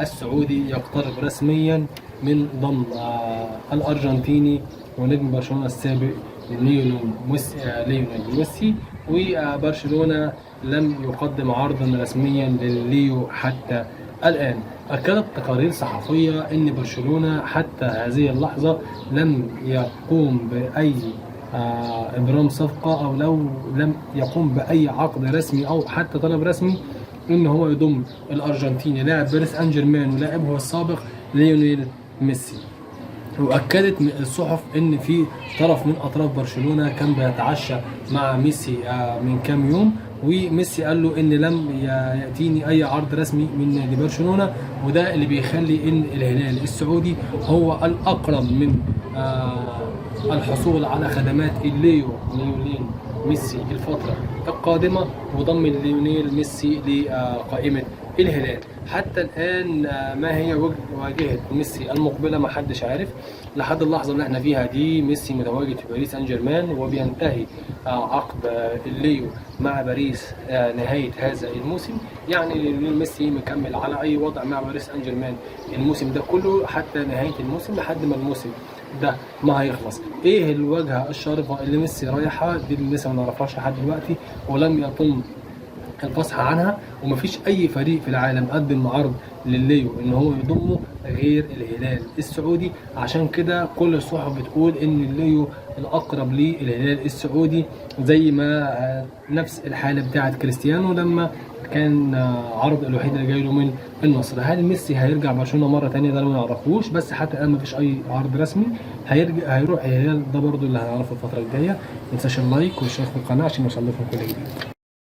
السعودي يقترب رسميا من ضم الأرجنتيني ونجم برشلونة السابق ليونيل ميسي. وبرشلونة لم يقدم عرضا رسميا لليو حتى الآن. أكدت تقارير صحفية أن برشلونة حتى هذه اللحظة لم يقوم بأي إبرام صفقة، أو لو لم يقوم بأي عقد رسمي أو حتى طلب رسمي ان هو يضم الارجنتيني لاعب باريس سان جيرمان ولاعبه السابق ليونيل ميسي. واكدت الصحف ان في طرف من اطراف برشلونه كان بيتعشى مع ميسي من كام يوم، وميسي قال له ان لم ياتيني اي عرض رسمي من نادي برشلونه، وده اللي بيخلي ان الهلال السعودي هو الاقرب من الحصول على خدمات ليونيل ميسي الفترة القادمة، وضم ليونيل ميسي لقائمة الهلال. حتى الآن ما هي واجهة ميسي المقبلة ما حدش عارف. لحد اللحظة اللي احنا فيها دي ميسي متواجد في باريس سان جيرمان، وبينتهي عقد الليو مع باريس نهاية هذا الموسم. يعني ليونيل ميسي مكمل على أي وضع مع باريس سان جيرمان الموسم ده كله حتى نهاية الموسم، لحد ما الموسم ده ما هيخلص. ايه الواجهه الشارقه اللي ميسي رايحه دي اللي لسه ما نعرفهاش لحد دلوقتي، ولم يتم الفصح عنها، ومفيش اي فريق في العالم قدم عرض لليو ان هو يضمه غير الهلال السعودي. عشان كده كل الصحف بتقول ان الليو الاقرب للهلال السعودي، زي ما نفس الحاله بتاعه كريستيانو لما كان عرض الوحيد اللي جاي له من النصر. هل ميسي هيرجع برشلونه مره ثانيه؟ ده ما نعرفوش، بس حتى الان مفيش اي عرض رسمي. هيروح الهلال، ده برضو اللي هنعرفه الفتره الجايه. ما تنساش اللايك والاشتراك في القناه عشان يوصل لكم كل جديد.